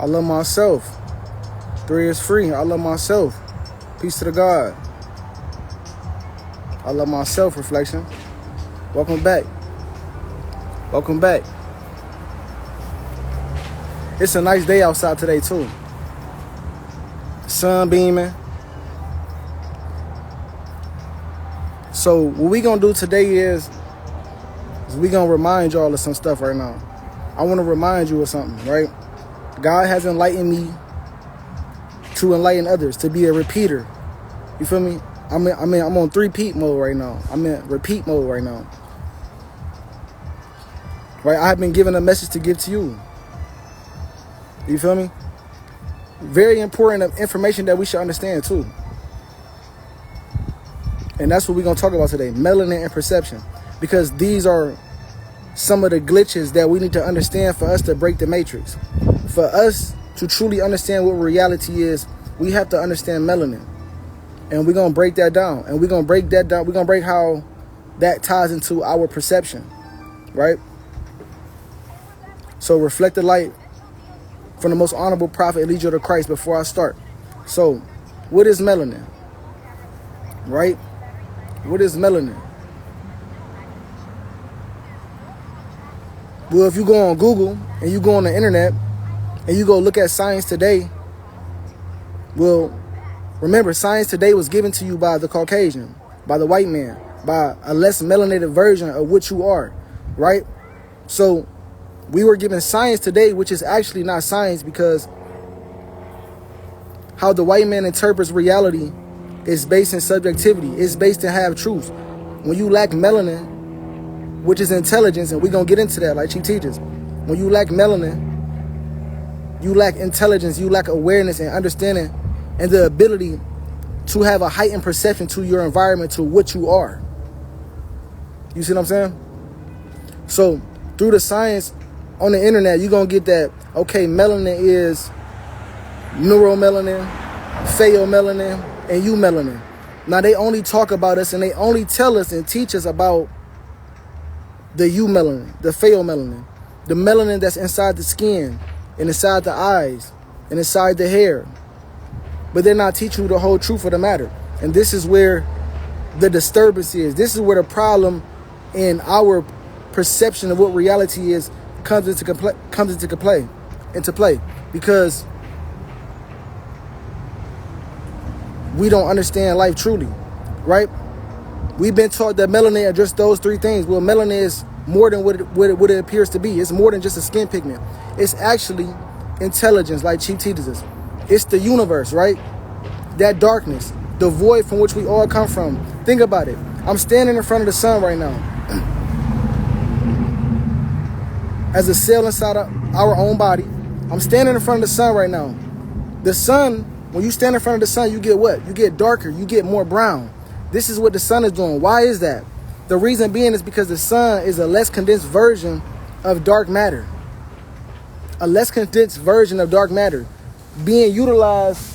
I love myself. 3 is free. I love myself. Peace to the God. I love myself. Reflection. Welcome back. Welcome back. It's a nice day outside today too. Sun beaming. So what we gonna do today is we gonna remind y'all of some stuff right now. I want to remind you of something, right? God has enlightened me to enlighten others, to be a repeater. You feel me? I'm on 3-peat mode right now. I'm in repeat mode right now. Right? I have been given a message to give to you. You feel me? Very important information that we should understand too. And that's what we're going to talk about today. Melanin and perception. Because these are some of the glitches that we need to understand for us to break the matrix. For us to truly understand what reality is, we have to understand melanin. And we're going to break that down. And we're going to break that down. We're going to break how that ties into our perception. Right? So reflect the light from the most honorable prophet, lead you to Christ before I start. So, what is melanin? Right? What is melanin? Well, if you go on Google and you go on the internet and you go look at Science Today, well, remember, Science Today was given to you by the Caucasian, by the white man, by a less melanated version of what you are, right? So we were given Science Today, which is actually not science, because how the white man interprets reality is based in subjectivity. It's based in half-truths. When you lack melanin, which is intelligence, and we're going to get into that like Chief teaches. When you lack melanin, you lack intelligence, you lack awareness and understanding and the ability to have a heightened perception to your environment, to what you are. You see what I'm saying? So through the science on the internet, you're going to get that, okay, melanin is neuromelanin, pheomelanin, and eumelanin. Now, they only talk about us and they only tell us and teach us about the eumelanin, the pheomelanin, the melanin that's inside the skin and inside the eyes and inside the hair. But they're not teaching you the whole truth of the matter. And this is where the disturbance is. This is where the problem in our perception of what reality is comes into play. Because we don't understand life truly, right? We've been taught that melanin are just those 3 things. Well, melanin is more than what it appears to be. It's more than just a skin pigment. It's actually intelligence, like Chief teaches us. It's the universe, right? That darkness, the void from which we all come from. Think about it. I'm standing in front of the sun right now. As a cell inside of our own body, I'm standing in front of the sun right now. The sun, when you stand in front of the sun, you get what? You get darker. You get more brown. This is what the sun is doing. Why is that? The reason being is because the sun is a less condensed version of dark matter. A less condensed version of dark matter being utilized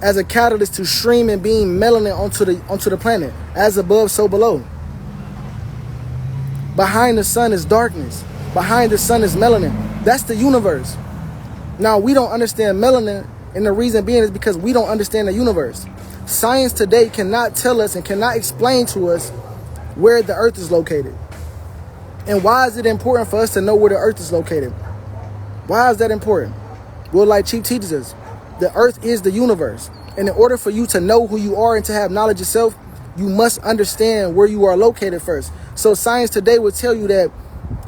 as a catalyst to stream and beam melanin onto the planet. As above, so below. Behind the sun is darkness. Behind the sun is melanin. That's the universe. Now, we don't understand melanin, and the reason being is because we don't understand the universe. Science today cannot tell us and cannot explain to us where the earth is located. And why is it important for us to know where the earth is located? Why is that important? Well, like Chief teaches us, the earth is the universe. And in order for you to know who you are and to have knowledge yourself, you must understand where you are located first. So science today would tell you that,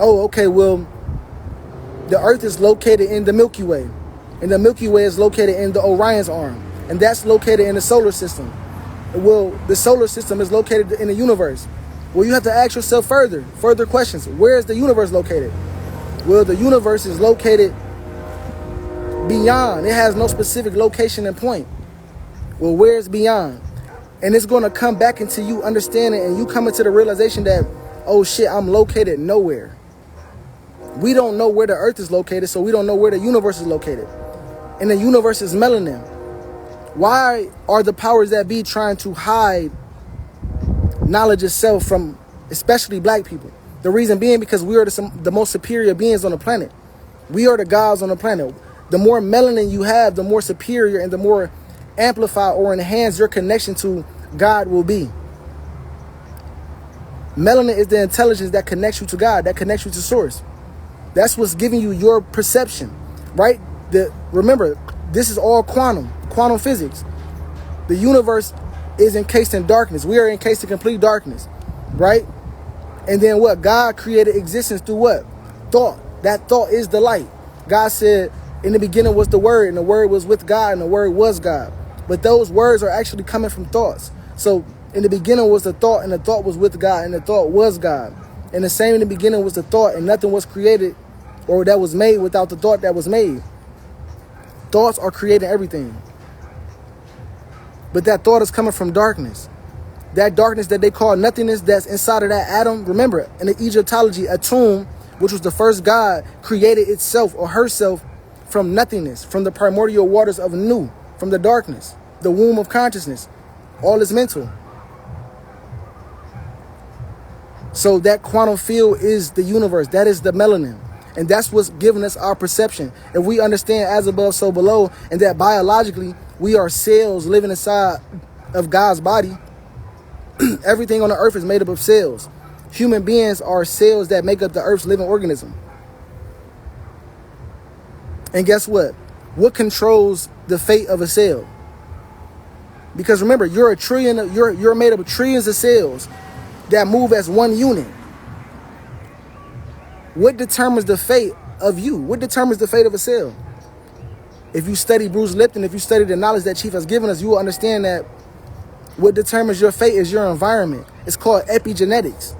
oh, okay, well, the earth is located in the Milky Way. And the Milky Way is located in the Orion's arm. And that's located in the solar system. Well, the solar system is located in the universe. Well, you have to ask yourself further questions. Where is the universe located? Well, the universe is located beyond. It has no specific location and point. Well, where is beyond? And it's going to come back into you understanding and you coming to the realization that, oh shit, I'm located nowhere. We don't know where the earth is located, so we don't know where the universe is located. And the universe is melanin. Why are the powers that be trying to hide knowledge itself from especially black people? The reason being because we are the most superior beings on the planet. We are the gods on the planet. The more melanin you have, the more superior and the more amplified or enhanced your connection to God will be. Melanin is the intelligence that connects you to God, that connects you to source. That's what's giving you your perception, right? Remember, this is all quantum physics. The universe is encased in darkness. We are encased in complete darkness, right? And then what? God created existence through what? Thought. That thought is the light. God said, in the beginning was the Word, and the Word was with God, and the Word was God. But those words are actually coming from thoughts. So in the beginning was the thought, and the thought was with God, and the thought was God. And the same in the beginning was the thought, and nothing was created or that was made without the thought that was made. Thoughts are creating everything. But that thought is coming from darkness. That darkness that they call nothingness that's inside of that atom. Remember, in the Egyptology, a tomb, which was the first god, created itself or herself from nothingness, from the primordial waters of Nu, from the darkness, the womb of consciousness. All is mental. So that quantum field is the universe. That is the melanin. And that's what's giving us our perception. If we understand as above, so below, and that biologically we are cells living inside of God's body, everything on the earth is made up of cells. Human beings are cells that make up the earth's living organism. And guess what? What controls the fate of a cell? Because remember, you're made up of trillions of cells that move as one unit. What determines the fate of you? What determines the fate of a cell? If you study Bruce Lipton, if you study the knowledge that Chief has given us, you will understand that what determines your fate is your environment. It's called epigenetics.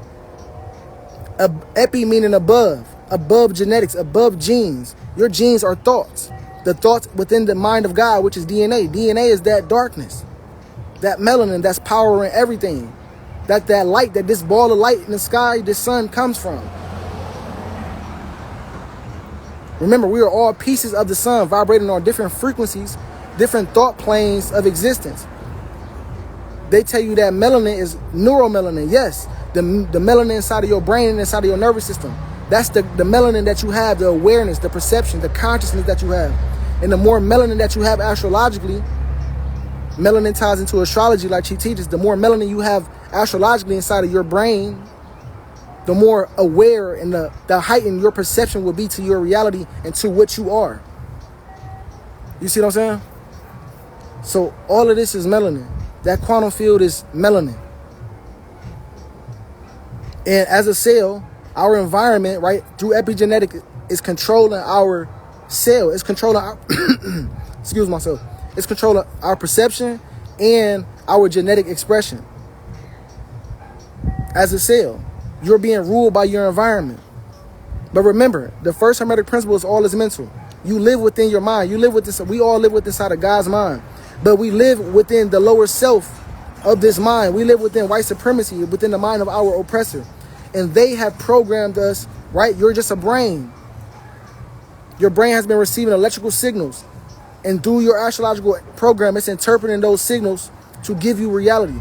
Epi meaning above genetics, above genes. Your genes are thoughts. The thoughts within the mind of God, which is DNA. DNA is that darkness, that melanin that's powering everything. That light, that this ball of light in the sky, this sun comes from. Remember, we are all pieces of the sun vibrating on different frequencies, different thought planes of existence. They tell you that melanin is neuromelanin. Yes, the melanin inside of your brain and inside of your nervous system. That's the melanin that you have, the awareness, the perception, the consciousness that you have. And the more melanin that you have astrologically, melanin ties into astrology like she teaches, the more melanin you have astrologically inside of your brain, the more aware and the heightened your perception will be to your reality and to what you are. You see what I'm saying? So all of this is melanin. That quantum field is melanin. And as a cell, our environment, right, through epigenetic is controlling our cell. It's controlling our, excuse myself. It's controlling our perception and our genetic expression. As a cell, you're being ruled by your environment. But remember, the first hermetic principle is all is mental. You live within your mind. You live with this. We all live with inside of God's mind. But we live within the lower self of this mind. We live within white supremacy, within the mind of our oppressor. And they have programmed us, right? You're just a brain. Your brain has been receiving electrical signals. And through your astrological program, it's interpreting those signals to give you reality.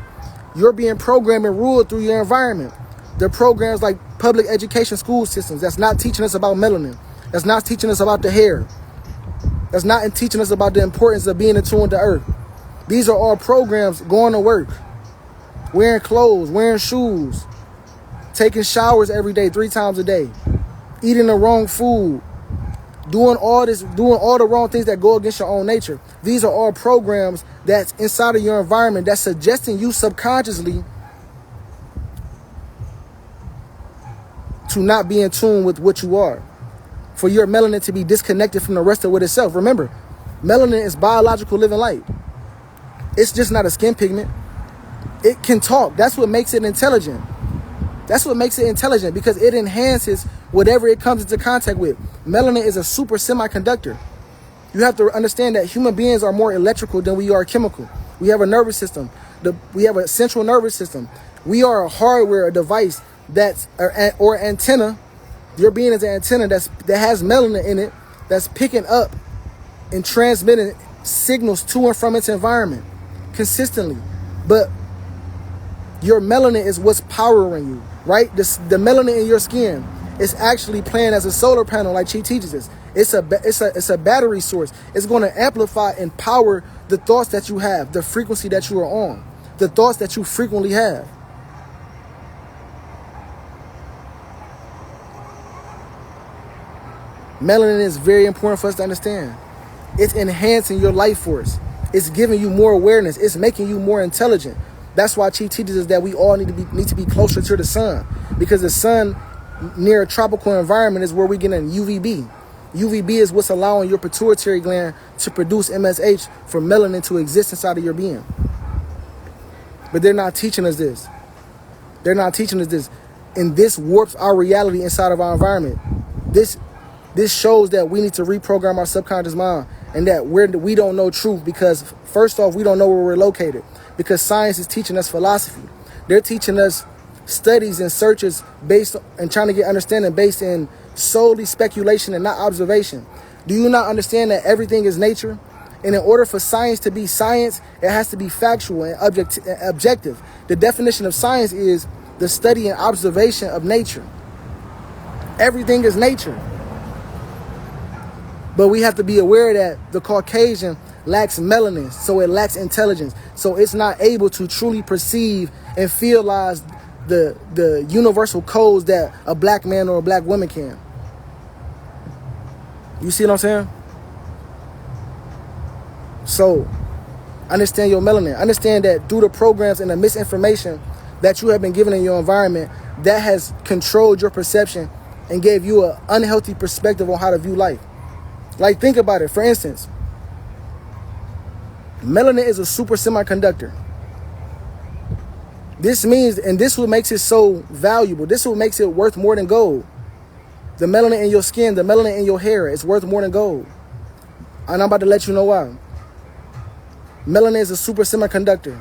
You're being programmed and ruled through your environment. There are programs like public education school systems that's not teaching us about melanin. That's not teaching us about the hair. That's not teaching us about the importance of being in tune with the earth. These are all programs going to work. Wearing clothes, wearing shoes, taking showers every day, 3 times a day, eating the wrong food, doing all the wrong things that go against your own nature. These are all programs that's inside of your environment that's suggesting you subconsciously to not be in tune with what you are. For your melanin to be disconnected from the rest of what itself. Remember, melanin is biological living light. It's just not a skin pigment. It can talk. That's what makes it intelligent. That's what makes it intelligent, because it enhances whatever it comes into contact with. Melanin is a super semiconductor. You have to understand that human beings are more electrical than we are chemical. We have a nervous system. We have a central nervous system. We are a hardware, a device that's or antenna. Your being is an antenna that has melanin in it, that's picking up and transmitting signals to and from its environment consistently. But your melanin is what's powering you, right? The melanin in your skin is actually playing as a solar panel, like she teaches us. It's a battery source. It's going to amplify and power the thoughts that you have, the frequency that you are on, the thoughts that you frequently have. Melanin is very important for us to understand. It's enhancing your life force. It's giving you more awareness. It's making you more intelligent. That's why Chief teaches us that we all need to be closer to the sun, because the sun near a tropical environment is where we get in UVB. UVB is what's allowing your pituitary gland to produce MSH for melanin to exist inside of your being. But they're not teaching us this. They're not teaching us this. And this warps our reality inside of our environment. This shows that we need to reprogram our subconscious mind, and that we don't know truth, because first off, we don't know where we're located, because science is teaching us philosophy. They're teaching us studies and searches based and trying to get understanding based in solely speculation and not observation. Do you not understand that everything is nature? And in order for science to be science, it has to be factual and objective. The definition of science is the study and observation of nature. Everything is nature. But we have to be aware that the Caucasian lacks melanin, so it lacks intelligence. So it's not able to truly perceive and feelize the universal codes that a black man or a black woman can. You see what I'm saying? So understand your melanin. Understand that through the programs and the misinformation that you have been given in your environment, that has controlled your perception and gave you an unhealthy perspective on how to view life. Like, think about it. For instance, melanin is a super semiconductor. This means, and this is what makes it so valuable. This is what makes it worth more than gold. The melanin in your skin, the melanin in your hair, is worth more than gold. And I'm about to let you know why. Melanin is a super semiconductor.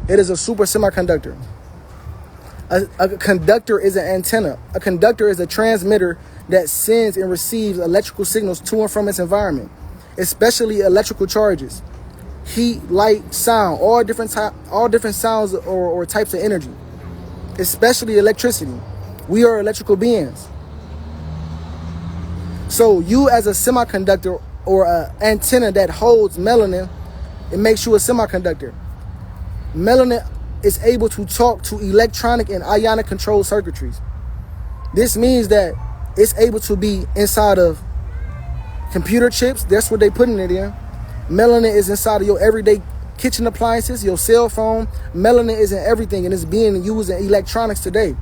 It is a super semiconductor. A conductor is an antenna. A conductor is a transmitter that sends and receives electrical signals to and from its environment, especially electrical charges, heat, light, sound, all different sounds or types of energy, especially electricity. We are electrical beings. So you, as a semiconductor or an antenna that holds melanin, it makes you a semiconductor. Melanin is able to talk to electronic and ionic control circuitries. This means that it's able to be inside of computer chips. That's what they putting it in. Melanin is inside of your everyday kitchen appliances, your cell phone. Melanin is in everything, and it's being used in electronics today.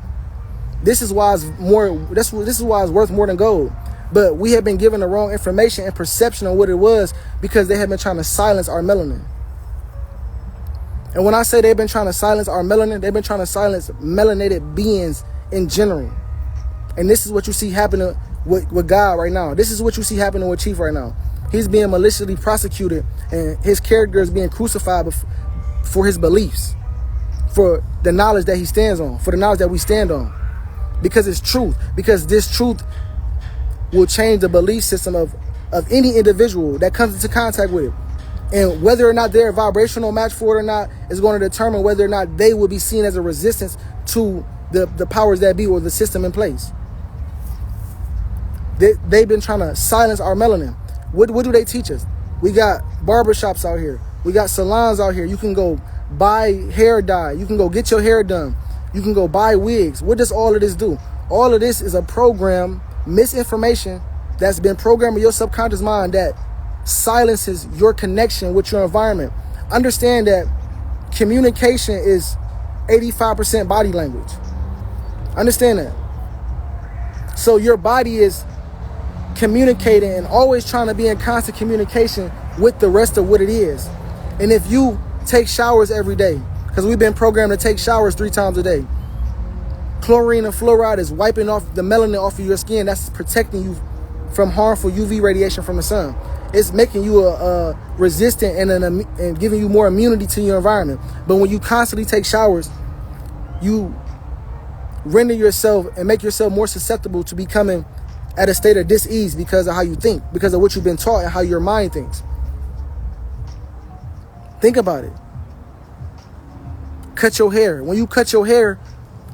This is why it's worth more than gold. But we have been given the wrong information and perception on what it was, because they have been trying to silence our melanin. And when I say they've been trying to silence our melanin, they've been trying to silence melanated beings in general. And this is what you see happening with God right now. This is what you see happening with Chief right now. He's being maliciously prosecuted, and his character is being crucified for his beliefs, for the knowledge that he stands on, for the knowledge that we stand on. Because it's truth. Because this truth will change the belief system of any individual that comes into contact with it. And whether or not they're a vibrational match for it or not is going to determine whether or not they will be seen as a resistance to the powers that be or the system in place. They've been trying to silence our melanin. What do they teach us? We got barbershops out here. We got salons out here. You can go buy hair dye. You can go get your hair done. You can go buy wigs. What does all of this do? All of this is a program, misinformation that's been programmed in your subconscious mind that silences your connection with your environment. Understand that communication is 85% body language. Understand that. So your body is communicating and always trying to be in constant communication with the rest of what it is. And if you take showers every day, because we've been programmed to take showers 3 times a day, chlorine and fluoride is wiping off the melanin off of your skin. That's protecting you from harmful UV radiation from the sun. It's making you a resistant and giving you more immunity to your environment. But when you constantly take showers, you render yourself and make yourself more susceptible to becoming at a state of dis-ease because of how you think, because of what you've been taught and how your mind thinks. Think about it. Cut your hair. When you cut your hair,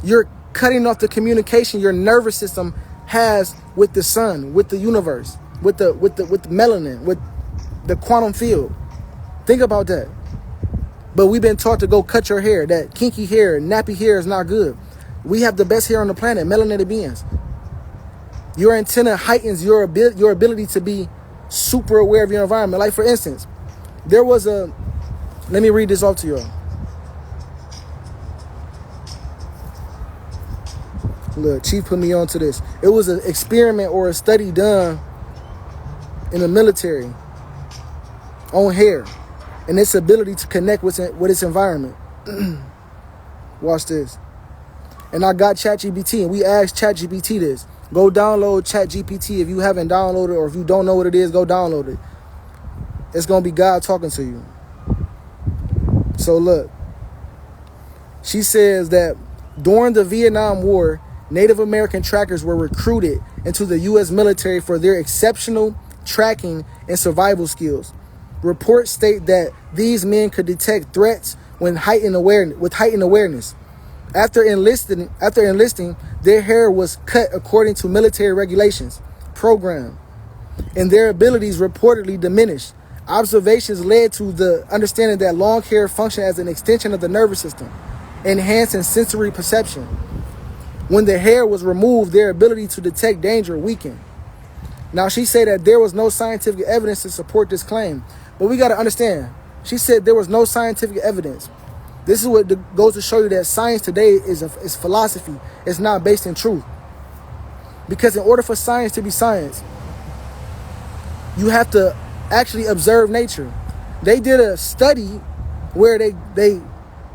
you're cutting off the communication your nervous system has with the sun, with the universe, with melanin, with the quantum field. Think about that. But we've been taught to go cut your hair. That kinky hair, nappy hair is not good. We have the best hair on the planet, melanated beings. Your antenna heightens your ability to be super aware of your environment. Like, for instance, there was a... Let me read this off to y'all. Look, Chief put me on to this. It was an experiment or a study done in the military on hair and its ability to connect with its environment. Watch this. And I got ChatGPT, and we asked ChatGPT this. Go download ChatGPT. If you haven't downloaded, or if you don't know what it is, go download it. It's going to be God talking to you. So look. She says that during the Vietnam War, Native American trackers were recruited into the U.S. military for their exceptional tracking and survival skills. Reports state that these men could detect threats with heightened awareness. After enlisting, their hair was cut according to military regulations, program, and their abilities reportedly diminished. Observations led to the understanding that long hair functioned as an extension of the nervous system, enhancing sensory perception. When the hair was removed, their ability to detect danger weakened. Now, she said that there was no scientific evidence to support this claim, but we got to understand. She said there was no scientific evidence. This is what goes to show you that science today is philosophy. It's not based in truth. Because in order for science to be science, you have to actually observe nature. They did a study where they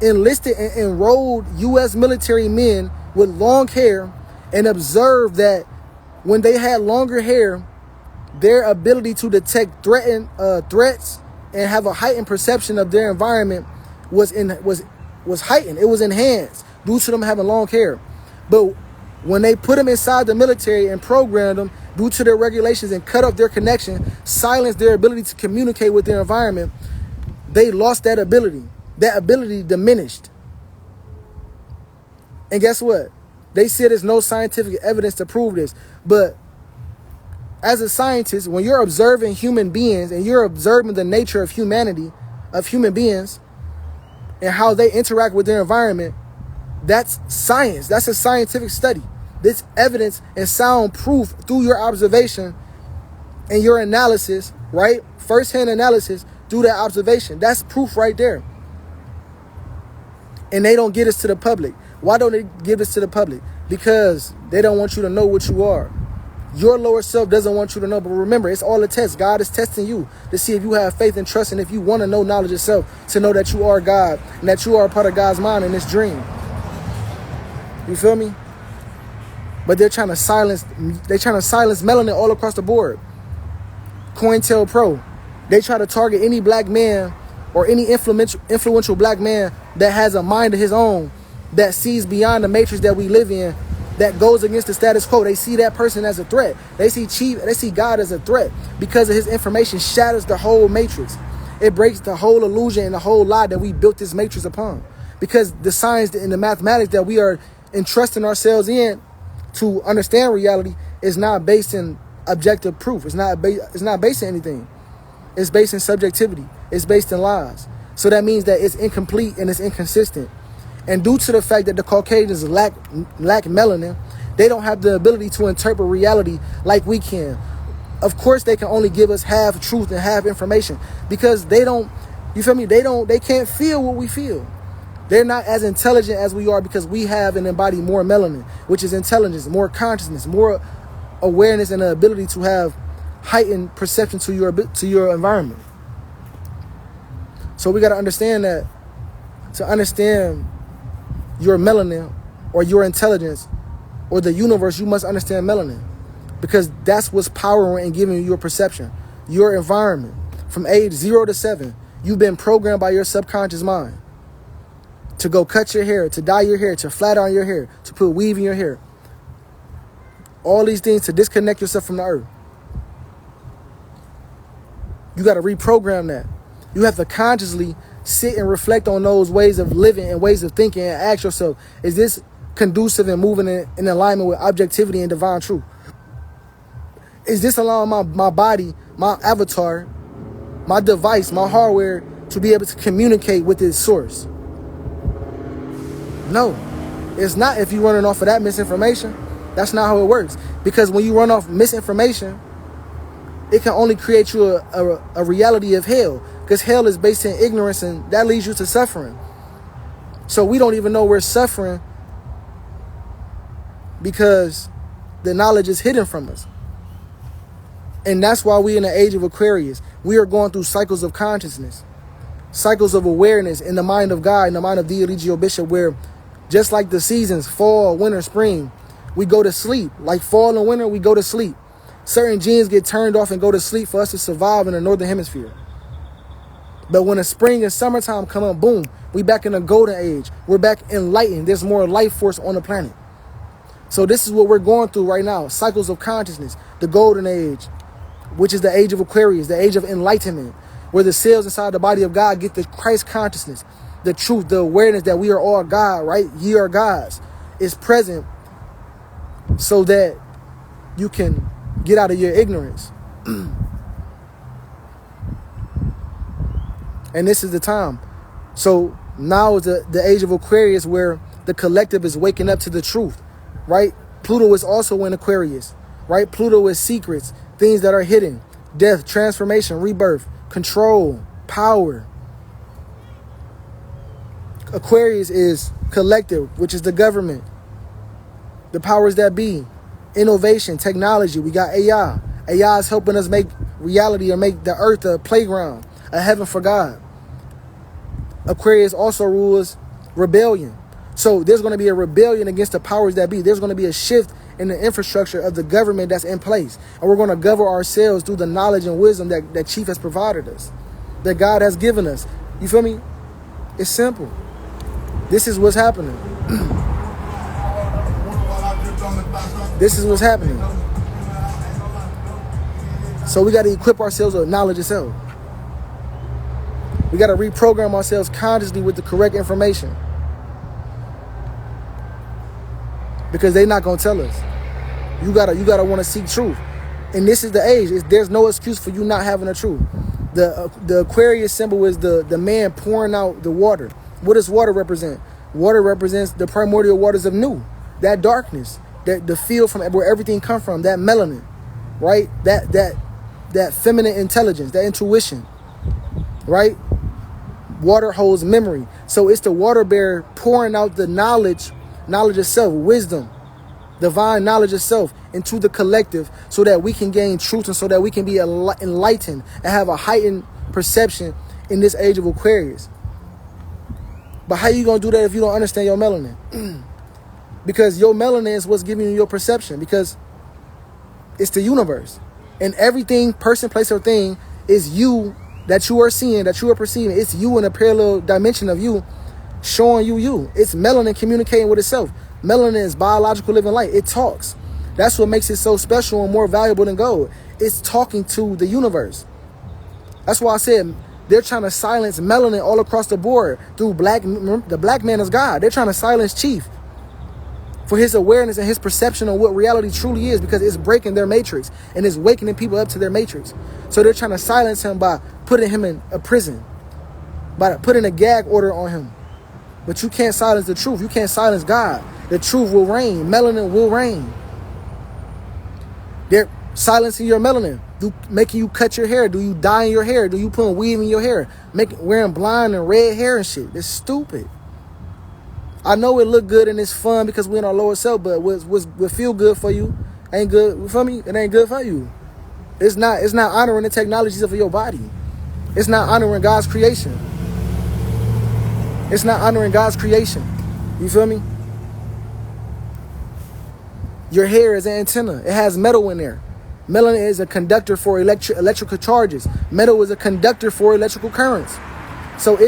enlisted and enrolled U.S. military men with long hair and observed that when they had longer hair, their ability to detect threats and have a heightened perception of their environment was heightened. It was enhanced due to them having long hair. But when they put them inside the military and programmed them due to their regulations and cut off their connection, silenced their ability to communicate with their environment, they lost that ability. That ability diminished. And guess what? They said there's no scientific evidence to prove this. But as a scientist, when you're observing human beings and you're observing the nature of humanity, of human beings, and how they interact with their environment, that's science. That's a scientific study. This evidence and sound proof through your observation and your analysis, right? First-hand analysis through that observation. That's proof right there. And they don't get this to the public. Why don't they give this to the public? Because they don't want you to know what you are. Your lower self doesn't want you to know. But remember, it's all a test. God is testing you to see if you have faith and trust, and if you want to know knowledge yourself, to know that you are God and that you are a part of God's mind in this dream. You feel me? But they're trying to silence melanin all across the board. COINTELPRO. They try to target any black man or any influential black man that has a mind of his own, that sees beyond the matrix that we live in, that goes against the status quo. They see that person as a threat. They see God as a threat because of his information shatters the whole matrix. It breaks the whole illusion and the whole lie that we built this matrix upon. Because the science and the mathematics that we are entrusting ourselves in to understand reality is not based in objective proof. It's not based in anything. It's based in subjectivity. It's based in lies. So that means that it's incomplete and it's inconsistent. And due to the fact that the Caucasians lack melanin, they don't have the ability to interpret reality like we can. Of course, they can only give us half truth and half information because they don't, you feel me? They can't feel what we feel. They're not as intelligent as we are because we have and embody more melanin, which is intelligence, more consciousness, more awareness, and the ability to have heightened perception to your environment. So we got to understand that to understand your melanin or your intelligence or the universe, you must understand melanin, because that's what's powering and giving you your perception, your environment. From age 0 to 7, you've been programmed by your subconscious mind to go cut your hair, to dye your hair, to flat iron your hair, to put weave in your hair. All these things to disconnect yourself from the earth. You got to reprogram that. You have to consciously sit and reflect on those ways of living and ways of thinking and ask yourself, is this conducive and moving in alignment with objectivity and divine truth? Is this allowing my body, my avatar, my device, my hardware to be able to communicate with its source? No, it's not. If you're running off of that misinformation, that's not how it works. Because when you run off misinformation, it can only create you a reality of hell. Because hell is based in ignorance, and that leads you to suffering. So we don't even know we're suffering because the knowledge is hidden from us. And that's why we in the age of Aquarius, we are going through cycles of consciousness, cycles of awareness in the mind of God, in the mind of the Eligio Bishop, where just like the seasons, fall, winter, spring, we go to sleep. Like fall and winter, we go to sleep. Certain genes get turned off and go to sleep for us to survive in the northern hemisphere. But when the spring and summertime come up, boom, we back in the golden age. We're back enlightened. There's more life force on the planet. So this is what we're going through right now. Cycles of consciousness, the golden age, which is the age of Aquarius, the age of enlightenment, where the cells inside the body of God get the Christ consciousness, the truth, the awareness that we are all God, right? Ye are gods, is present so that you can get out of your ignorance. And this is the time. So now is the age of Aquarius, where the collective is waking up to the truth, right? Pluto is also in Aquarius, right? Pluto is secrets, things that are hidden, death, transformation, rebirth, control, power. Aquarius is collective, which is the government, the powers that be, innovation, technology. We got AI. AI is helping us make reality, or make the earth a playground, a heaven for God. Aquarius also rules rebellion. So there's going to be a rebellion against the powers that be. There's going to be a shift in the infrastructure of the government that's in place. And we're going to govern ourselves through the knowledge and wisdom that Chief has provided us, that God has given us. You feel me? It's simple. This is what's happening. This is what's happening. So we got to equip ourselves with knowledge itself. We got to reprogram ourselves consciously with the correct information. Because they're not going to tell us. You gotta want to seek truth. And this is the age. There's no excuse for you not having the truth. The Aquarius symbol is the man pouring out the water. What does water represent? Water represents the primordial waters of Nu. That darkness, that the field from where everything come from, that melanin, right? That feminine intelligence, that intuition, right? Water holds memory. So it's the water bearer pouring out the knowledge of self, wisdom, divine knowledge of self into the collective, so that we can gain truth, and so that we can be enlightened and have a heightened perception in this age of Aquarius. But how you going to do that if you don't understand your melanin? Because your melanin is what's giving you your perception, because it's the universe. And everything, person, place, or thing is you that you are seeing, that you are perceiving. It's you in a parallel dimension of you, showing you. It's melanin communicating with itself. Melanin is biological living light. It talks. That's what makes it so special and more valuable than gold. It's talking to the universe. That's why I said they're trying to silence melanin all across the board through the black man is God. They're trying to silence Chief for his awareness and his perception of what reality truly is, because it's breaking their matrix and it's waking people up to their matrix. So they're trying to silence him by putting him in a prison, by putting a gag order on him. But you can't silence the truth. You can't silence God. The truth will reign. Melanin will reign. They're silencing your melanin. Making you cut your hair. Do you dye in your hair? Do you put weave in your hair? Wearing blonde and red hair and shit. It's stupid. I know it look good and it's fun because we're in our lower self, but what feel good for you ain't good for me. It ain't good for you. It's not honoring the technologies of your body. It's not honoring God's creation. It's not honoring God's creation. You feel me? Your hair is an antenna. It has metal in there. Melanin is a conductor for electrical charges. Metal is a conductor for electrical currents. So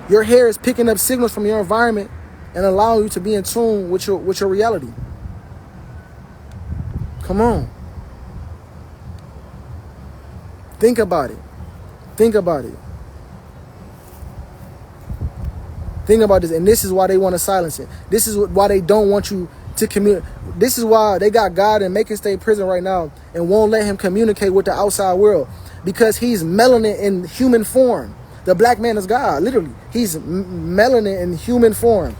your hair is picking up signals from your environment and allowing you to be in tune with your reality. Come on. Think about it. Think about it. Think about this. And this is why they want to silence it. This is why they don't want you to communicate. This is why they got God in Macon State Prison right now and won't let him communicate with the outside world, because he's melanin in human form. The black man is God, literally. He's melanin in human form.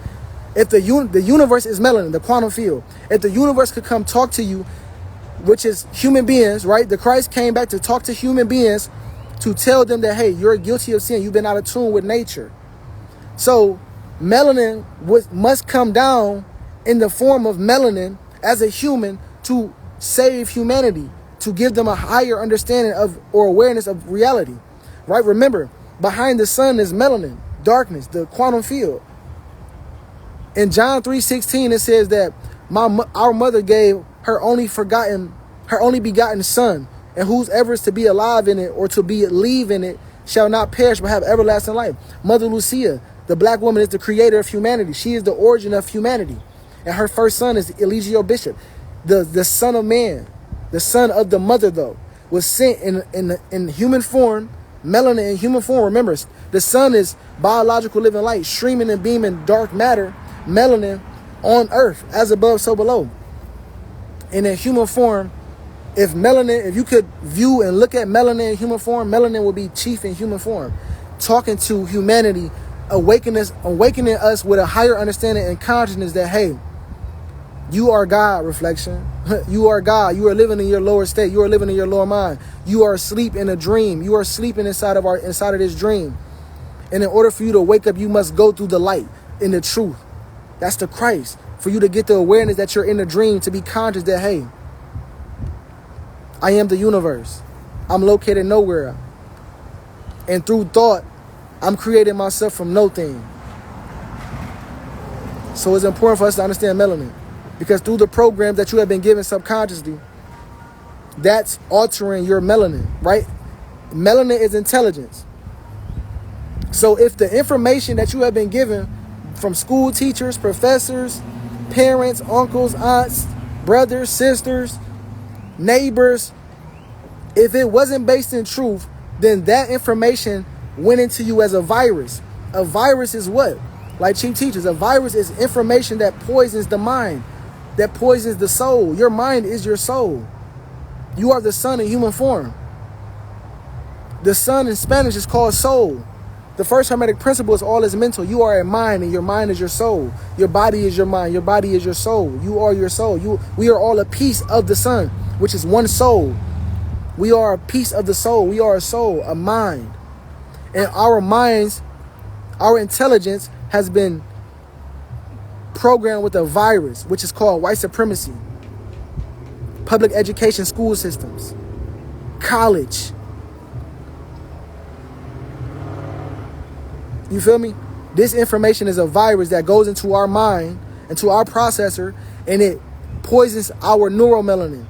If the universe is melanin, the quantum field, if the universe could come talk to you, which is human beings, right? The Christ came back to talk to human beings to tell them that, hey, you're guilty of sin. You've been out of tune with nature. So melanin must come down in the form of melanin as a human to save humanity, to give them a higher understanding of or awareness of reality, right? Remember, behind the sun is melanin, darkness, the quantum field. In John 3:16, it says that our mother gave her only begotten son, and whosoever is to be alive in it or to believe in it shall not perish but have everlasting life. Mother Lucia, the black woman, is the creator of humanity. She is the origin of humanity. And her first son is Eligio Bishop, the son of man, the son of the mother, though, was sent in human form, melanin in human form. Remember, the sun is biological living light, streaming and beaming dark matter, melanin on earth, as above, so below. And in human form, if you could view and look at melanin in human form, melanin will be chief in human form, talking to humanity, awakening us with a higher understanding and consciousness that, hey, you are God, reflection. You are God. You are living in your lower state. You are living in your lower mind. You are asleep in a dream. You are sleeping inside of this dream. And in order for you to wake up, you must go through the light in the truth. That's the Christ. For you to get the awareness that you're in a dream, to be conscious that, hey, I am the universe. I'm located nowhere. And through thought, I'm creating myself from no thing. So it's important for us to understand melanin. Because through the programs that you have been given subconsciously, that's altering your melanin, right? Melanin is intelligence. So if the information that you have been given from school teachers, professors, parents, uncles, aunts, brothers, sisters, neighbors, if it wasn't based in truth, then that information went into you as a virus. A virus is what? Like Chief teaches, a virus is information that poisons the mind, that poisons the soul. Your mind is your soul. You are the sun in human form. The sun in Spanish is called soul. The first hermetic principle is all is mental. You are a mind, and your mind is your soul. Your body is your mind. Your body is your soul. You are your soul. We are all a piece of the sun, which is one soul. We are a piece of the soul. We are a soul, a mind. And our minds, our intelligence has been programmed with a virus, which is called white supremacy, public education, school systems, college. You feel me? This information is a virus that goes into our mind, into our processor, and it poisons our neuromelanin.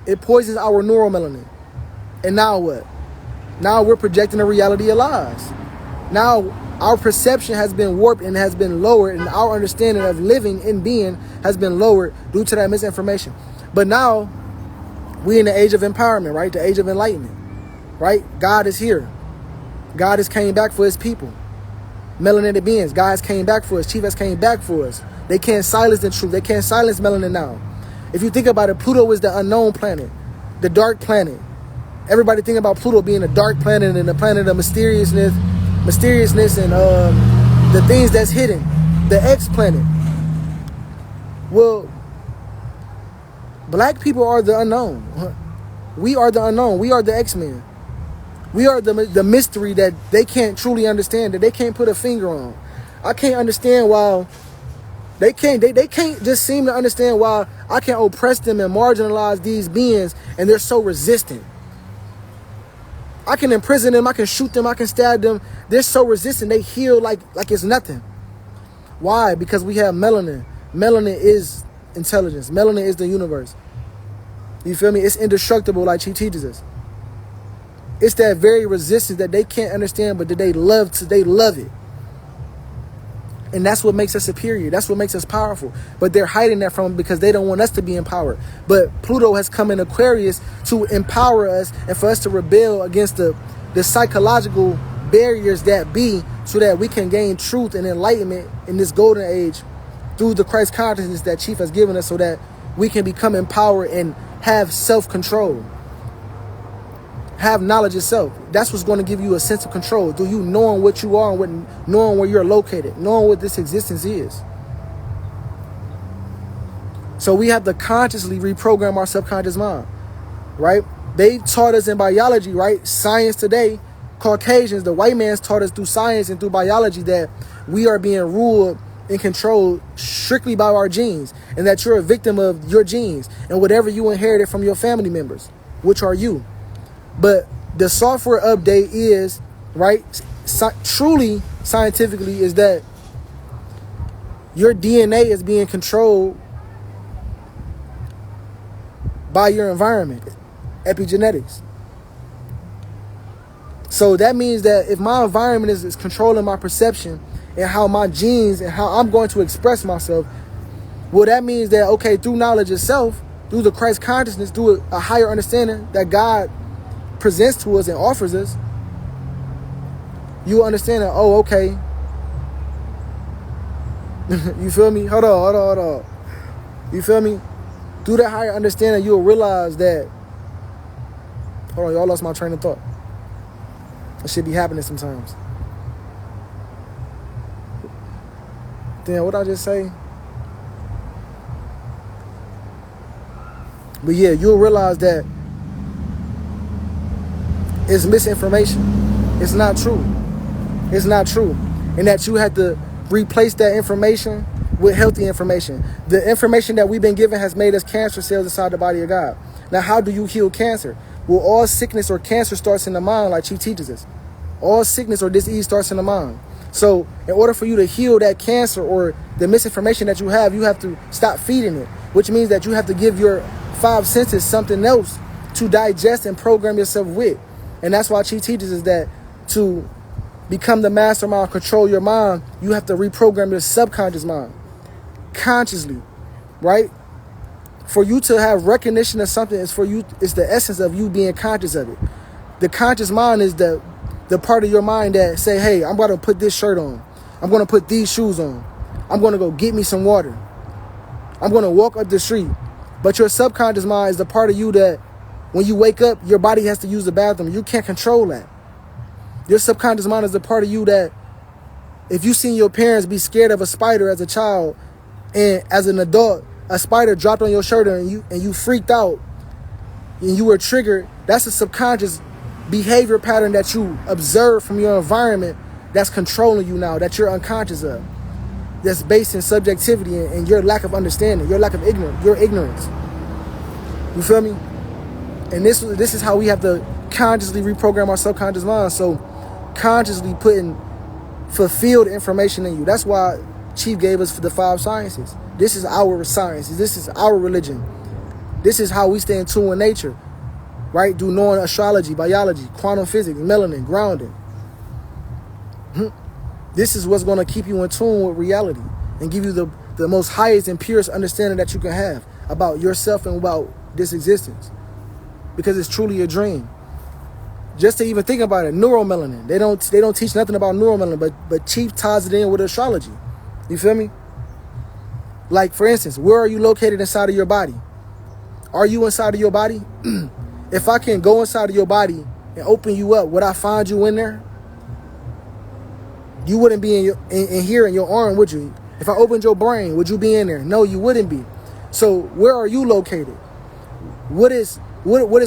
It poisons our neuromelanin. And now what? Now we're projecting a reality of lies. Now our perception has been warped and has been lowered, and our understanding of living and being has been lowered due to that misinformation. But now we're in the age of empowerment, right? The age of enlightenment, right? God is here. God has came back for his people. Melanated beings, God has came back for us. Chief has came back for us. They can't silence the truth. They can't silence melanin now. If you think about it, Pluto is the unknown planet, the dark planet. Everybody think about Pluto being a dark planet and the planet of mysteriousness and the things that's hidden, the X planet. Well, black people are the unknown. We are the unknown. We are the X-Men. We are the mystery that they can't truly understand, that they can't put a finger on. I can't understand why they can't just seem to understand why I can oppress them and marginalize these beings, and they're so resistant. I can imprison them, I can shoot them, I can stab them. They're so resistant, they heal like it's nothing. Why? Because we have melanin. Melanin is intelligence. Melanin is the universe. You feel me? It's indestructible, like she teaches us. It's that very resistance that they can't understand, but that they love it. And that's what makes us superior. That's what makes us powerful. But they're hiding that from us because they don't want us to be empowered. But Pluto has come in Aquarius to empower us and for us to rebel against the psychological barriers that be, so that we can gain truth and enlightenment in this golden age through the Christ consciousness that Chief has given us so that we can become empowered and have self-control. Have knowledge of self. That's what's going to give you a sense of control. Through you knowing what you are and knowing where you're located, knowing what this existence is. So we have to consciously reprogram our subconscious mind, right? They taught us in biology, right? Science today, Caucasians, the white man's taught us through science and through biology that we are being ruled and controlled strictly by our genes, and that you're a victim of your genes and whatever you inherited from your family members, which are you. But the software update is, right, truly scientifically, is that your DNA is being controlled by your environment, epigenetics. So that means that if my environment is controlling my perception and how my genes and how I'm going to express myself, well, that means that, okay, through knowledge of self, through the Christ consciousness, through a higher understanding that God presents to us and offers us, you understand that, oh, okay. You feel me? Hold on. You feel me? Through that higher understanding, you'll realize that, hold on, y'all lost my train of thought. It should be happening sometimes. Damn, what did I just say? But yeah, you'll realize that it's misinformation. It's not true. It's not true. And that you have to replace that information with healthy information. The information that we've been given has made us cancer cells inside the body of God. Now, how do you heal cancer? Well, all sickness or cancer starts in the mind, like Chief teaches us. All sickness or disease starts in the mind. So in order for you to heal that cancer or the misinformation that you have to stop feeding it, which means that you have to give your 5 senses something else to digest and program yourself with. And that's why Chief teaches us that to become the mastermind, control your mind, you have to reprogram your subconscious mind consciously, right? For you to have recognition of something is it's the essence of you being conscious of it. The conscious mind is the part of your mind that say, hey, I'm going to put this shirt on. I'm going to put these shoes on. I'm going to go get me some water. I'm going to walk up the street. But your subconscious mind is the part of you that when you wake up, your body has to use the bathroom. You can't control that. Your subconscious mind is the part of you that if you seen your parents be scared of a spider as a child, and as an adult, a spider dropped on your shoulder and you freaked out and you were triggered, that's a subconscious behavior pattern that you observe from your environment that's controlling you now, that you're unconscious of. That's based in subjectivity and your lack of understanding, your lack of ignorance. You feel me? And this is how we have to consciously reprogram our subconscious mind. So consciously putting fulfilled information in you. That's why Chief gave us the 5 sciences. This is our sciences. This is our religion. This is how we stay in tune with nature, right? Do knowing astrology, biology, quantum physics, melanin, grounding. This is what's going to keep you in tune with reality and give you the most highest and purest understanding that you can have about yourself and about this existence. Because it's truly a dream. Just to even think about it, neuromelanin. They don't teach nothing about neuromelanin, but Chief ties it in with astrology. You feel me? Like, for instance, where are you located inside of your body? Are you inside of your body? If I can go inside of your body and open you up, would I find you in there? You wouldn't be in here in your arm, would you? If I opened your brain, would you be in there? No, you wouldn't be. So where are you located? What is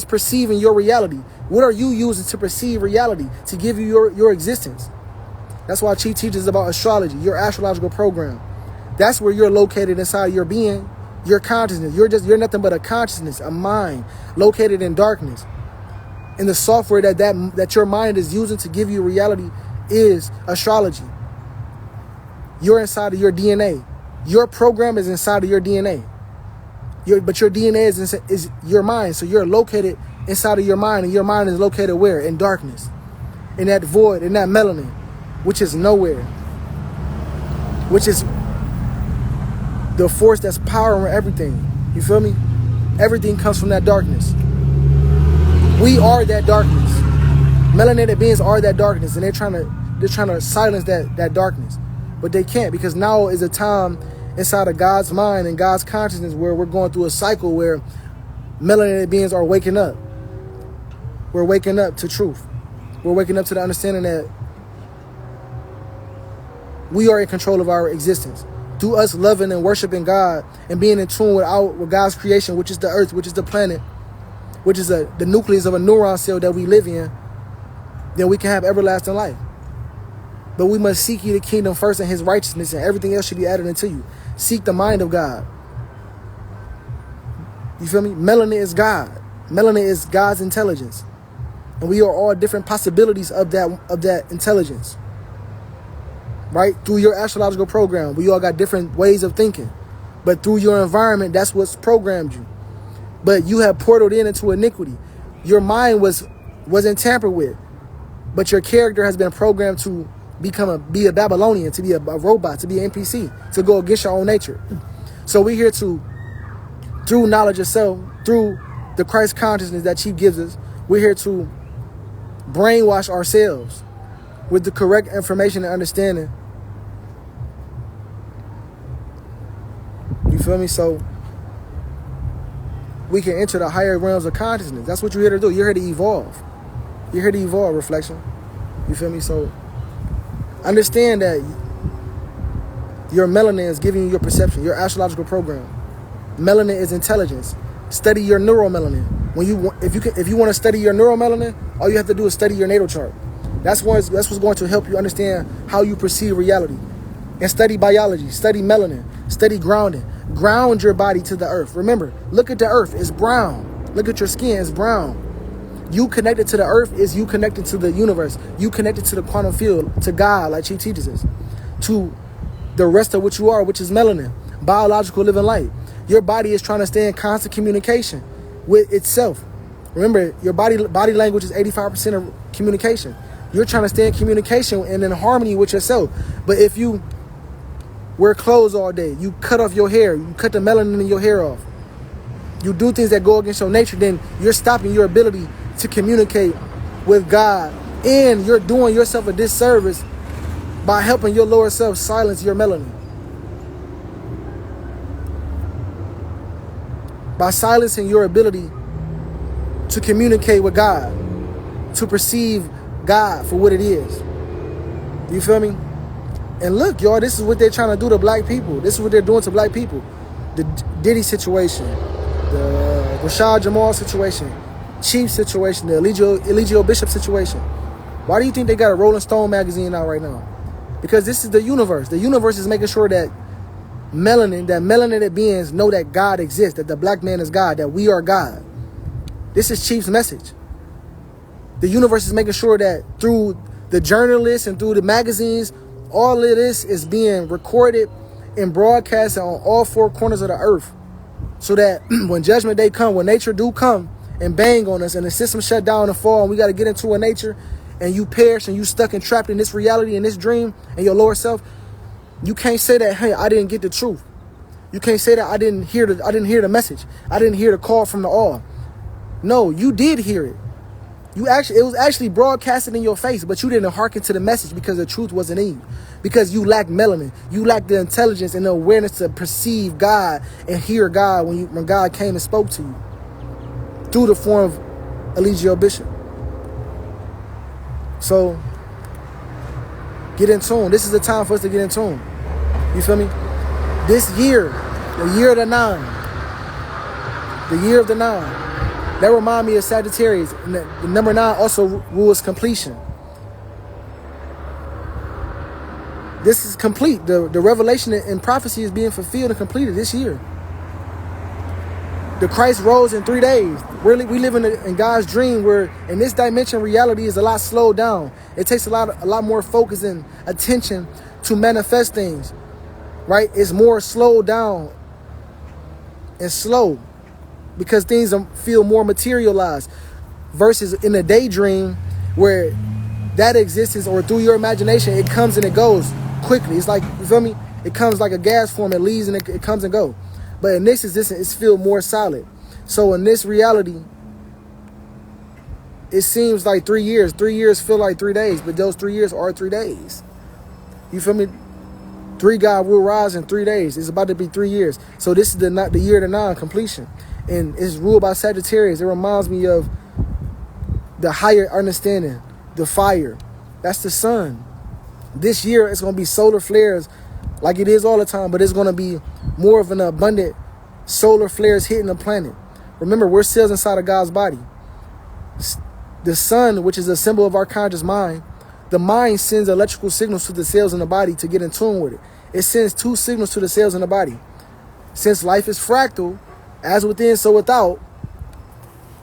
perceiving your reality? What are you using to perceive reality, to give you your existence? That's why Chief teaches about astrology, your astrological program. That's where you're located inside your being, your consciousness. You're nothing but a consciousness, a mind located in darkness. And the software that your mind is using to give you reality is astrology. You're inside of your DNA. Your program is inside of your DNA. But your DNA is your mind. So you're located inside of your mind, and your mind is located where? In darkness. In that void, in that melanin, which is nowhere. Which is the force that's powering everything. You feel me? Everything comes from that darkness. We are that darkness. Melanated beings are that darkness, and they're trying to silence that darkness. But they can't, because now is a time inside of God's mind and God's consciousness, where we're going through a cycle where melanated beings are waking up. We're waking up to truth. We're waking up to the understanding that we are in control of our existence. Through us loving and worshiping God and being in tune with God's creation, which is the earth, which is the planet, which is the nucleus of a neuron cell that we live in, then we can have everlasting life. But we must seek ye the kingdom first and his righteousness, and everything else should be added unto you. Seek the mind of God. You feel me? Melanin is God. Melanin is God's intelligence. And we are all different possibilities of that intelligence. Right? Through your astrological program, we all got different ways of thinking. But through your environment, that's what's programmed you. But you have portaled into iniquity. Your mind wasn't tampered with. But your character has been programmed to be a Babylonian, to be a robot, to be an NPC, to go against your own nature. So we're here to, through knowledge of self, through the Christ consciousness that Chief gives us, we're here to brainwash ourselves with the correct information and understanding. You feel me? So we can enter the higher realms of consciousness. That's what you're here to do. You're here to evolve. You're here to evolve, reflection. You feel me? So understand that your melanin is giving you your perception, your astrological program. Melanin is intelligence. Study your neuromelanin. If you want to study your neuromelanin, all you have to do is study your natal chart. That's what's going to help you understand how you perceive reality. And study biology, study melanin, study grounding. Ground your body to the earth. Remember, look at the earth, it's brown. Look at your skin, it's brown. You connected to the earth is you connected to the universe. You connected to the quantum field, to God, like Chief teaches us. To the rest of what you are, which is melanin, biological living light. Your body is trying to stay in constant communication with itself. Remember, your body language is 85% of communication. You're trying to stay in communication and in harmony with yourself. But if you wear clothes all day, you cut off your hair, you cut the melanin in your hair off, you do things that go against your nature, then you're stopping your ability to communicate with God. And you're doing yourself a disservice by helping your lower self silence your melanin. By silencing your ability to communicate with God, to perceive God for what it is. You feel me? And look, y'all, this is what they're trying to do to black people. This is what they're doing to black people. The Diddy situation, the Rashad Jamal situation, Chief situation, the Eligio Bishop situation. Why do you think they got a Rolling Stone magazine out right now? Because this is the universe. The universe is making sure that melanated beings know that God exists, that the black man is God, that we are God. This is Chief's message. The universe is making sure that through the journalists and through the magazines, all of this is being recorded and broadcasted on all four corners of the earth. So that when judgment day come, when nature do come and bang on us and the system shut down and fall and we got to get into a nature and you perish and you stuck and trapped in this reality and this dream and your lower self, you can't say that, hey, I didn't get the truth. You can't say that I didn't hear the message. I didn't hear the call from the all. No, you did hear it. It was actually broadcasted in your face, but you didn't hearken to the message because the truth wasn't in you. Because you lacked melanin. You lacked the intelligence and the awareness to perceive God and hear God when God came and spoke to you through the form of Eligio Bishop. So get in tune. This is the time for us to get in tune. You feel me? This year, the year of the 9, the year of the 9, that remind me of Sagittarius. And the number 9 also rules completion. This is complete. The revelation and prophecy is being fulfilled and completed this year. The Christ rose in 3 days. Really, we live in God's dream where in this dimension reality is a lot slowed down. It takes a lot more focus and attention to manifest things. Right? It's more slowed down and slow because things feel more materialized versus in a daydream where that existence or through your imagination, it comes and it goes quickly. It's like, you feel me? It comes like a gas form, it leaves and it comes and goes. But in this existence, it's feel more solid. So in this reality, it seems like 3 years. 3 years feel like 3 days, but those 3 years are 3 days. You feel me? Three God will rise in 3 days. It's about to be 3 years. So this is the year of the non-completion. And it's ruled by Sagittarius. It reminds me of the higher understanding, the fire. That's the sun. This year it's going to be solar flares like it is all the time, but it's going to be more of an abundant solar flares hitting the planet. Remember, we're cells inside of God's body. The sun, which is a symbol of our conscious mind, the mind sends electrical signals to the cells in the body to get in tune with it. It sends 2 signals to the cells in the body. Since life is fractal, as within, so without,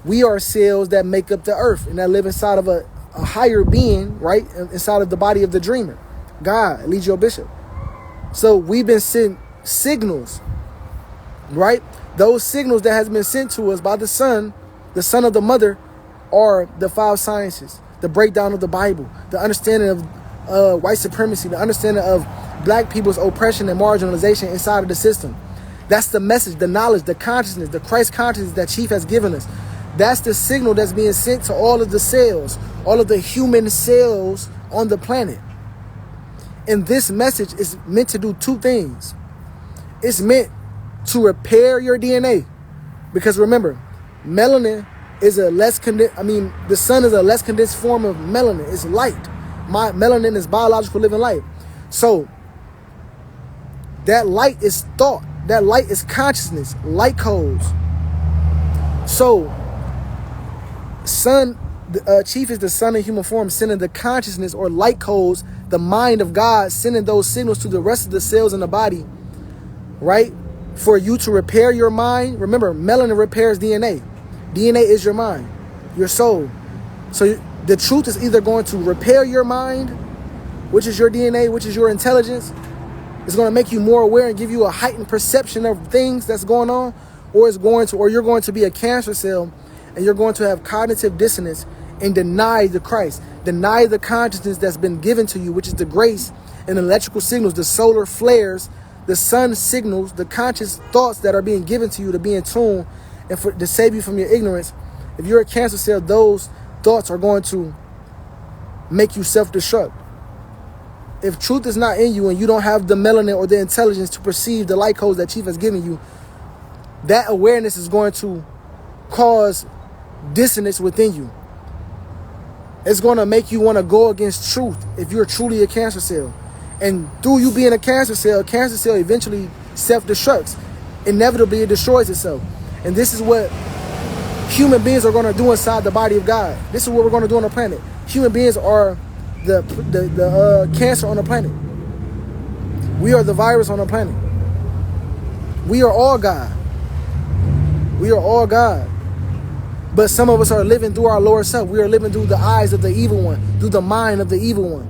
we are cells that make up the earth and that live inside of a higher being, right? Inside of the body of the dreamer. God, Eligio Bishop. So we've been sent signals, right? Those signals that has been sent to us by the son of the mother, are the 5 sciences, the breakdown of the Bible, the understanding of white supremacy, the understanding of black people's oppression and marginalization inside of the system. That's the message, the knowledge, the consciousness, the Christ consciousness that Chief has given us. That's the signal that's being sent to all of the cells, all of the human cells on the planet. And this message is meant to do 2 things. It's meant to repair your DNA. Because remember, melanin is a less condensed, the sun is a less condensed form of melanin. It's light. Melanin is biological living light. So that light is thought. That light is consciousness, light codes. So Chief is the sun in human form, sending the consciousness or light codes, the mind of God, sending those signals to the rest of the cells in the body, right? For you to repair your mind. Remember, melanin repairs DNA. DNA is your mind, your soul. So the truth is either going to repair your mind, which is your DNA, which is your intelligence. It's going to make you more aware and give you a heightened perception of things that's going on, or you're going to be a cancer cell and you're going to have cognitive dissonance and deny the Christ, deny the consciousness that's been given to you, which is the grace and electrical signals, the solar flares, the sun signals, the conscious thoughts that are being given to you to be in tune and to save you from your ignorance. If you're a cancer cell, those thoughts are going to make you self-destruct. If truth is not in you and you don't have the melanin or the intelligence to perceive the light codes that Chief has given you, that awareness is going to cause dissonance within you. It's going to make you want to go against truth if you're truly a cancer cell. And through you being a cancer cell eventually self-destructs. Inevitably, it destroys itself. And this is what human beings are going to do inside the body of God. This is what we're going to do on the planet. Human beings are the cancer on the planet. We are the virus on the planet. We are all God. We are all God. But some of us are living through our lower self. We are living through the eyes of the evil one, through the mind of the evil one,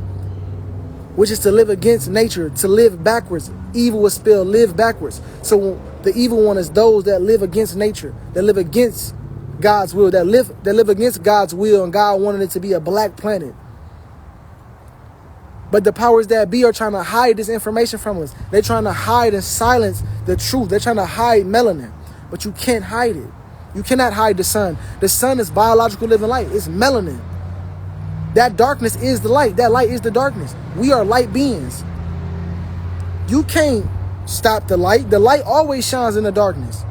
which is to live against nature, to live backwards. Evil is spelled live backwards. So the evil one is those that live against nature, that live against God's will, that live against God's will, and God wanted it to be a black planet. But the powers that be are trying to hide this information from us. They're trying to hide and silence the truth. They're trying to hide melanin, but you can't hide it. You cannot hide the sun. The sun is biological living light. It's melanin. That darkness is the light. That light is the darkness. We are light beings. You can't stop the light. The light always shines in the darkness.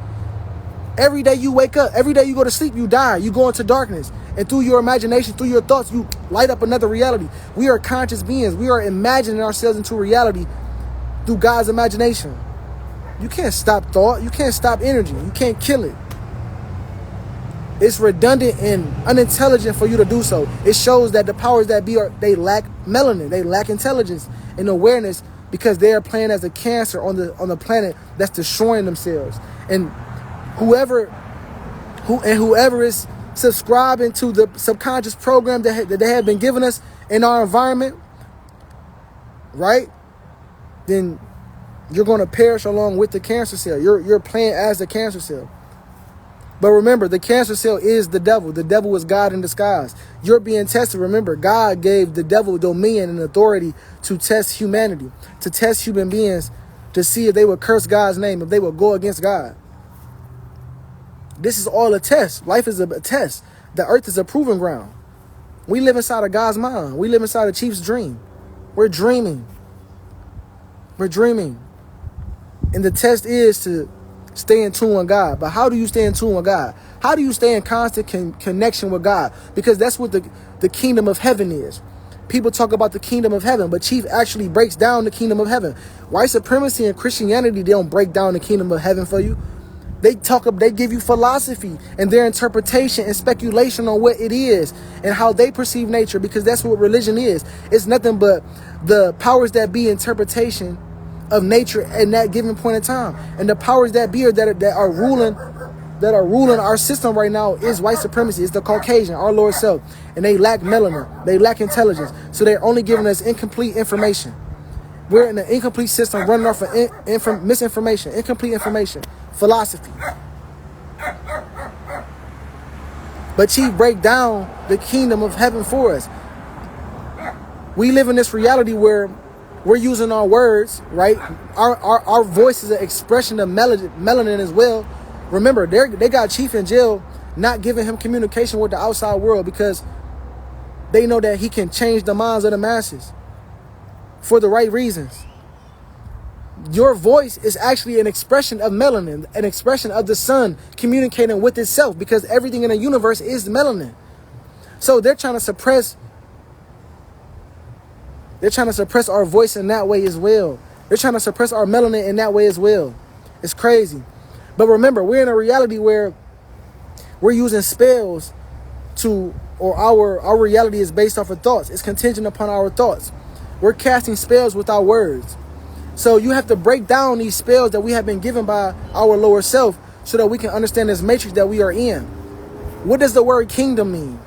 Every day you wake up, every day you go to sleep, you die. You go into darkness. And through your imagination, through your thoughts, you light up another reality. We are conscious beings. We are imagining ourselves into reality through God's imagination. You can't stop thought. You can't stop energy. You can't kill it. It's redundant and unintelligent for you to do so. It shows that the powers that be they lack melanin. They lack intelligence and awareness because they are playing as a cancer on the planet that's destroying themselves. And whoever is subscribing to the subconscious program that they have been giving us in our environment, right? Then you're going to perish along with the cancer cell. You're playing as the cancer cell. But remember, the cancer cell is the devil. The devil is God in disguise. You're being tested. Remember, God gave the devil dominion and authority to test humanity, to test human beings, to see if they would curse God's name, if they would go against God. This is all a test. Life is a test. The earth is a proving ground. We live inside of God's mind. We live inside of Chief's dream. We're dreaming. We're dreaming. And the test is to stay in tune with God. But how do you stay in tune with God? How do you stay in constant connection with God? Because that's what the kingdom of heaven is. People talk about the kingdom of heaven, but Chief actually breaks down the kingdom of heaven. White supremacy and Christianity, they don't break down the kingdom of heaven for you. They give you philosophy and their interpretation and speculation on what it is and how they perceive nature, because that's what religion is. It's nothing but the powers that be interpretation of nature at that given point in time. And the powers that be that are ruling our system right now is white supremacy. It's the Caucasian, our lower self. And they lack melanin. They lack intelligence. So they're only giving us incomplete information. We're in an incomplete system running off of misinformation, incomplete information, philosophy. But Chief break down the kingdom of heaven for us. We live in this reality where we're using our words, right? Our voice is an expression of melanin as well. Remember, they got Chief in jail, not giving him communication with the outside world because they know that he can change the minds of the masses for the right reasons. Your voice is actually an expression of melanin, an expression of the sun communicating with itself, because everything in the universe is melanin. So they're trying to suppress our voice in that way as well. They're trying to suppress our melanin in that way as well. It's crazy. But remember, we're in a reality where we're using spells or our reality is based off of thoughts. It's contingent upon our thoughts. We're casting spells with our words. So you have to break down these spells that we have been given by our lower self so that we can understand this matrix that we are in. What does the word kingdom mean?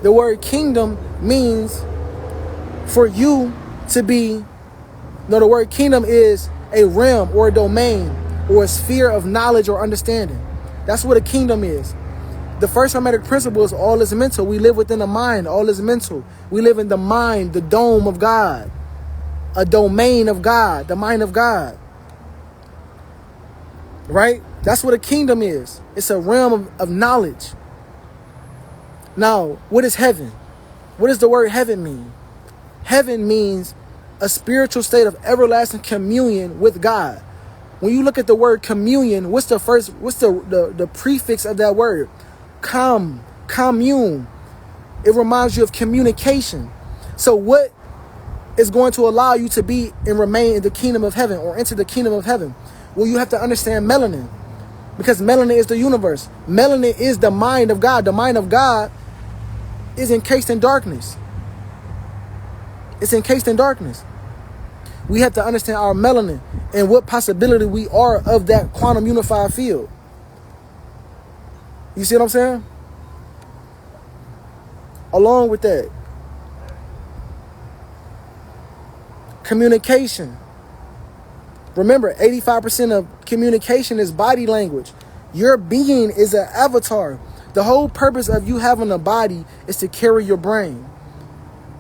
The word kingdom means for you to be, no, the word kingdom is a realm or a domain or a sphere of knowledge or understanding. That's what a kingdom is. The first hermetic principle is all is mental. We live within the mind. All is mental. We live in the mind, the dome of God, a domain of God, the mind of God. Right? That's what a kingdom is. It's a realm of knowledge. Now, what is heaven? What does the word heaven mean? Heaven means a spiritual state of everlasting communion with God. When you look at the word communion, what's the prefix of that word? Commune. It reminds you of communication. So what is going to allow you to be and remain in the kingdom of heaven or enter the kingdom of heaven? Well, you have to understand melanin, because melanin is the universe. Melanin is the mind of God. The mind of God is encased in darkness. It's encased in darkness. We have to understand our melanin and what possibility we are of that quantum unified field. You see what I'm saying? Along with that, communication. Remember, 85% of communication is body language. Your being is an avatar. The whole purpose of you having a body is to carry your brain.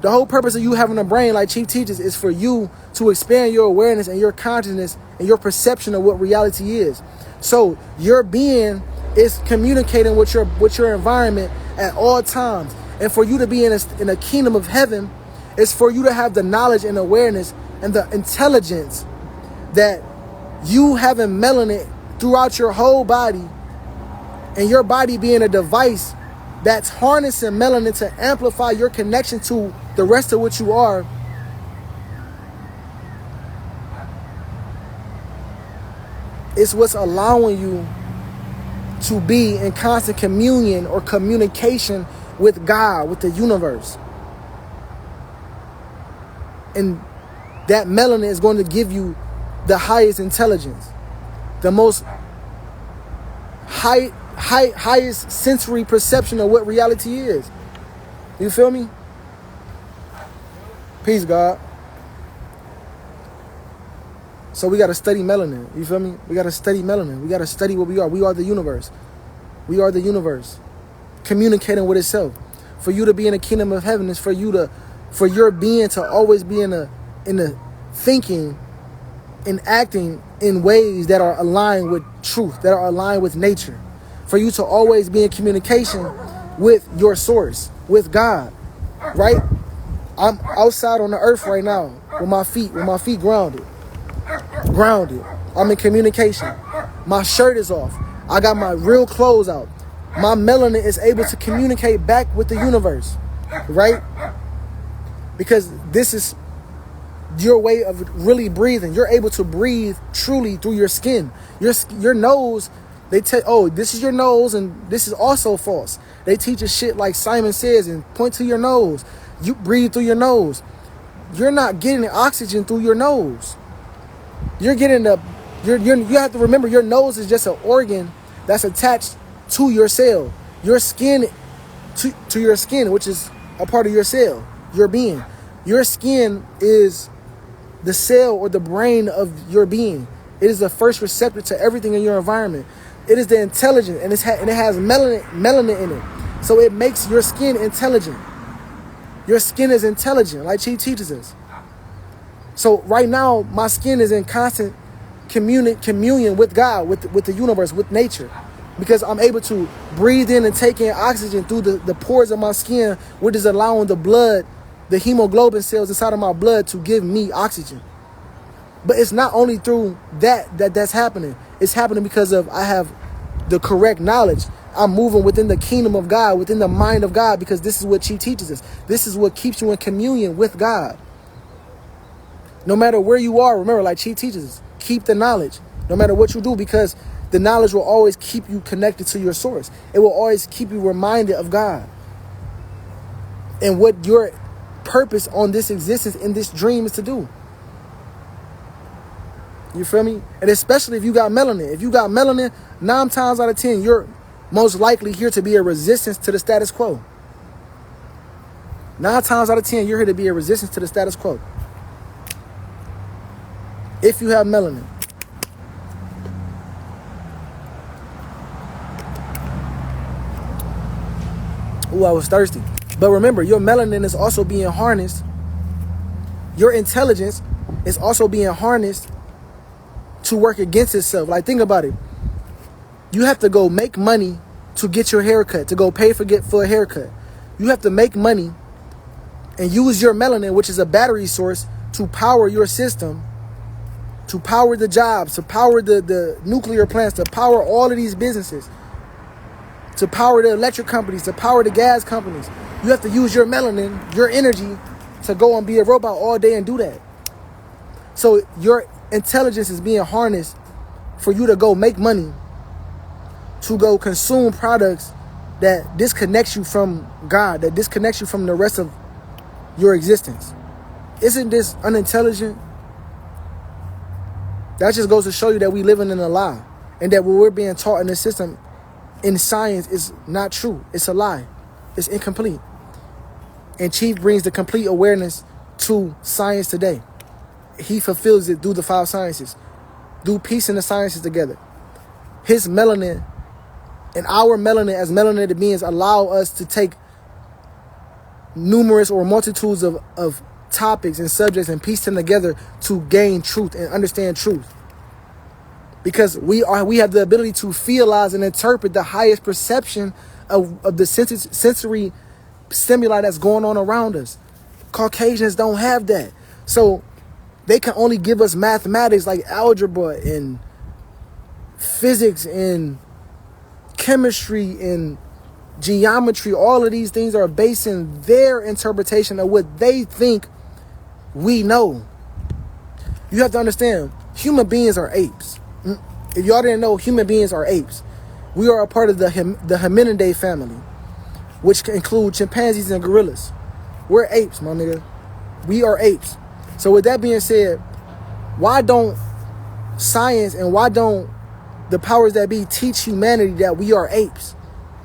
The whole purpose of you having a brain, like Chief teaches, is for you to expand your awareness and your consciousness and your perception of what reality is. So your being is communicating with your environment at all times. And for you to be in a kingdom of heaven, is for you to have the knowledge and awareness and the intelligence that you having melanin throughout your whole body, and your body being a device that's harnessing melanin to amplify your connection to the rest of what you are. It's what's allowing you to be in constant communion or communication with God, with the universe. And that melanin is going to give you the highest intelligence, the most highest sensory perception of what reality is. You feel me? Peace, God. So we got to study melanin. You feel me? We got to study melanin. We got to study what we are. We are the universe. We are the universe communicating with itself. For you to be in the kingdom of heaven is for your being to always be in the thinking and acting in ways that are aligned with truth, that are aligned with nature. For you to always be in communication with your source, with God, right? I'm outside on the earth right now with my feet grounded. grounded. I'm in communication. My shirt is off. I got my real clothes out. My melanin is able to communicate back with the universe, right? Because this is your way of really breathing. You're able to breathe truly through your skin. Your nose, they tell, oh, this is your nose and this is also false. They teach us shit like Simon Says and point to your nose. You breathe through your nose. You're not getting oxygen through your nose. You're getting you have to remember your nose is just an organ that's attached to your cell. Your skin to your skin, which is a part of your cell, your being. Your skin is the cell or the brain of your being. It is the first receptor to everything in your environment. It is the intelligent, and it has melanin in it. So it makes your skin intelligent. Your skin is intelligent, like Chi teaches us. So right now, my skin is in constant communion with God, with the universe, with nature. Because I'm able to breathe in and take in oxygen through the pores of my skin, which is allowing the blood, the hemoglobin cells inside of my blood to give me oxygen. But it's not only through that's happening. It's happening because I have the correct knowledge. I'm moving within the kingdom of God, within the mind of God, because this is what Chi teaches us. This is what keeps you in communion with God. No matter where you are, remember, like Chi teaches us, keep the knowledge. No matter what you do, because the knowledge will always keep you connected to your source. It will always keep you reminded of God and what your purpose on this existence in this dream is to do. You feel me? And especially if you got melanin. If you got melanin, 9 times out of 10, you're most likely here to be a resistance to the status quo. 9 times out of 10, you're here to be a resistance to the status quo. If you have melanin. Ooh, I was thirsty. But remember, your melanin is also being harnessed. Your intelligence is also being harnessed to work against itself. Like, think about it. You have to go make money to get your haircut, to go pay for a haircut. You have to make money and use your melanin, which is a battery source, to power your system, to power the jobs, to power the nuclear plants, to power all of these businesses, to power the electric companies, to power the gas companies. You have to use your melanin, your energy, to go and be a robot all day and do that. So your intelligence is being harnessed for you to go make money, to go consume products that disconnects you from God, that disconnects you from the rest of your existence. Isn't this unintelligent? That just goes to show you that we living in a lie, and that what we're being taught in the system in science is not true. It's a lie. It's incomplete. And Chief brings the complete awareness to science today. He fulfills it through the 5 sciences, through piecing the sciences together. His melanin and our melanin as melanated beings allow us to take numerous or multitudes of topics and subjects and piece them together to gain truth and understand truth. Because we have the ability to feelize and interpret the highest perception of the sensory stimuli that's going on around us. Caucasians don't have that. So they can only give us mathematics like algebra and physics and chemistry and geometry. All of these things are based in their interpretation of what they think we know. You have to understand, human beings are apes. If y'all didn't know, human beings are apes. We are a part of the Hominidae family, which include chimpanzees and gorillas. We're apes, my nigga. We are apes. So with that being said, why don't science and why don't the powers that be teach humanity that we are apes?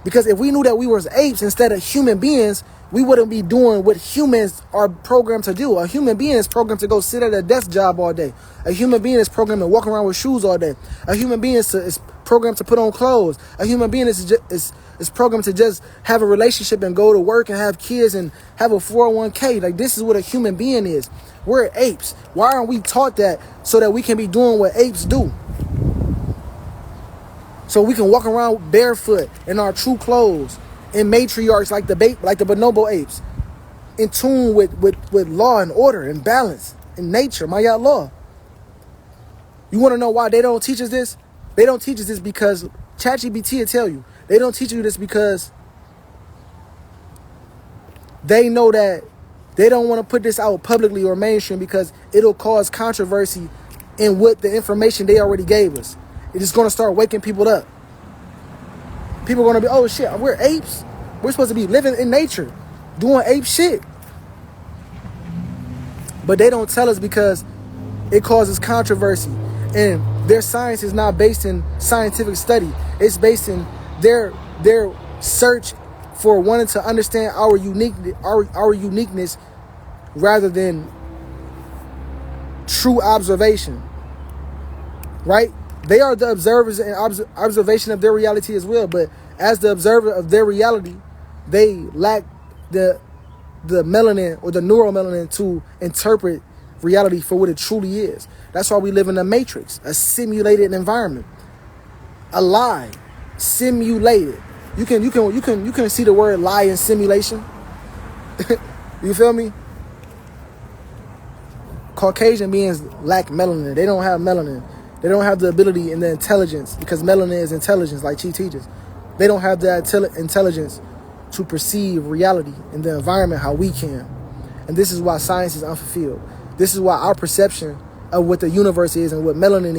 Because if we knew that we were apes instead of human beings, we wouldn't be doing what humans are programmed to do. A human being is programmed to go sit at a desk job all day. A human being is programmed to walk around with shoes all day. A human being is programmed to put on clothes. A human being is programmed to just have a relationship and go to work and have kids and have a 401k. Like, this is what a human being is. We're apes. Why aren't we taught that so that we can be doing what apes do? So we can walk around barefoot in our true clothes, in matriarchs like the bonobo apes, in tune with law and order and balance in nature, my law. You want to know why they don't teach us this? They don't teach us this because ChatGPT will tell you. They don't teach you this because they know that they don't want to put this out publicly or mainstream because it'll cause controversy in what the information they already gave us. It's going to start waking people up. People are going to be, oh shit, we're apes. We're supposed to be living in nature, doing ape shit. But they don't tell us because it causes controversy. And their science is not based in scientific study. It's based in their search for wanting to understand our uniqueness rather than true observation. Right? They are the observers and observation of their reality as well. But as the observer of their reality, they lack the melanin or the neuromelanin to interpret reality for what it truly is. That's why we live in a matrix, a simulated environment, a lie, simulated. You can see the word lie in simulation. You feel me? Caucasian beings lack melanin. They don't have melanin. They don't have the ability and the intelligence, because melanin is intelligence, like Chi teaches. They don't have that intelligence to perceive reality in the environment how we can. And this is why science is unfulfilled. This is why our perception of what the universe is and what melanin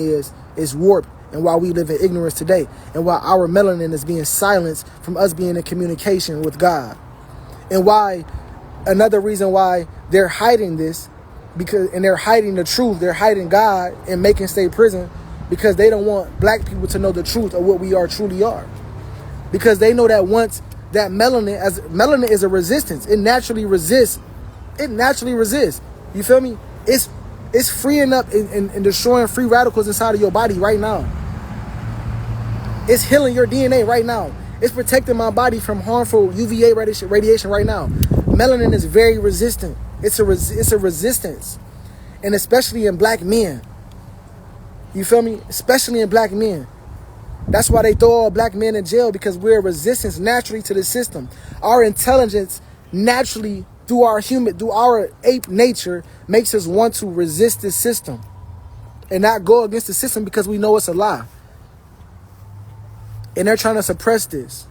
is warped, and why we live in ignorance today, and why our melanin is being silenced from us being in communication with God. And why, another reason why they're hiding this, and they're hiding the truth, they're hiding God in Macon State Prison, because they don't want black people to know the truth of what we truly are. Because they know that once that melanin is a resistance, it naturally resists. You feel me? It's freeing up and destroying free radicals inside of your body right now. It's healing your DNA right now. It's protecting my body from harmful UVA radiation right now. Melanin is very resistant. It's a resistance. And especially in black men. You feel me? Especially in black men. That's why they throw all black men in jail, because we're a resistance naturally to the system. Our intelligence naturally, through our ape nature, makes us want to resist this system and not go against the system because we know it's a lie. And they're trying to suppress this.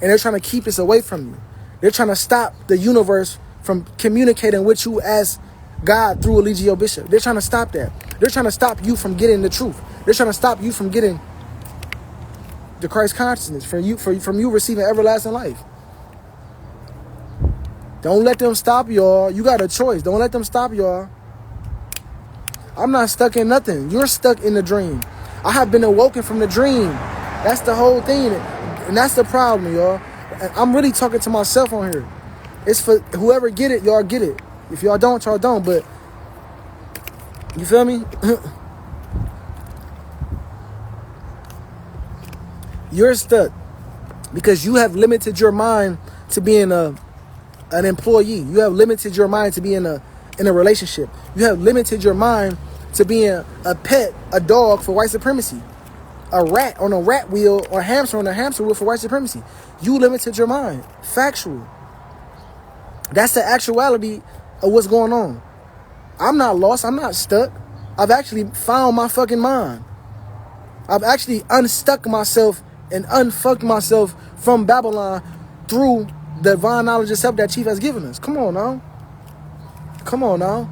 And they're trying to keep this away from you. They're trying to stop the universe from communicating with you as God through Eligio Bishop. They're trying to stop that. They're trying to stop you from getting the truth. They're trying to stop you from getting the Christ consciousness, from you receiving everlasting life. Don't let them stop y'all. You got a choice. Don't let them stop y'all. I'm not stuck in nothing. You're stuck in the dream. I have been awoken from the dream. That's the whole thing. And that's the problem, y'all. I'm really talking to myself on here. It's for whoever get it, y'all get it. If y'all don't, y'all don't. But you feel me? You're stuck because you have limited your mind to being an employee. You have limited your mind to be in a relationship. You have limited your mind to being a pet, a dog for white supremacy, a rat on a rat wheel, or a hamster on a hamster wheel for white supremacy. You limited your mind. Factual. That's the actuality of what's going on. I'm not lost. I'm not stuck. I've actually found my fucking mind. I've actually unstuck myself and unfucked myself from Babylon through the divine knowledge of self that Chief has given us. Come on now. Come on now.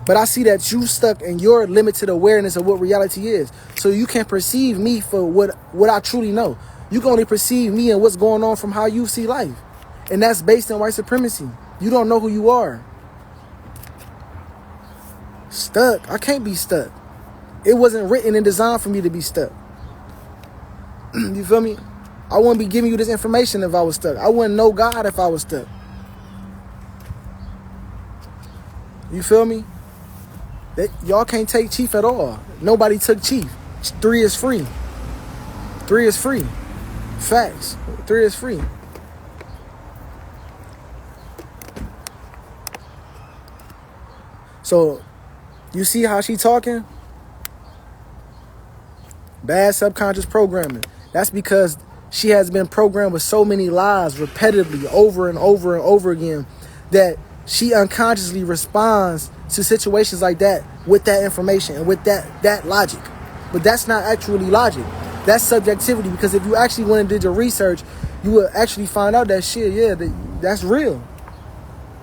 But I see that you stuck in your limited awareness of what reality is. So you can't perceive me for what I truly know. You can only perceive me and what's going on from how you see life. And that's based on white supremacy. You don't know who you are. Stuck. I can't be stuck. It wasn't written and designed for me to be stuck. You feel me? I wouldn't be giving you this information if I was stuck. I wouldn't know God if I was stuck. You feel me? Y'all can't take Chief at all. Nobody took Chief. 3 is free. 3 is free. Facts. 3 is free. So, you see how she talking? Bad subconscious programming. That's because she has been programmed with so many lies repetitively over and over and over again that she unconsciously responds to situations like that with that information and with that logic. But that's not actually logic. That's subjectivity, because if you actually went and did your research, you would actually find out that shit, yeah, that's real.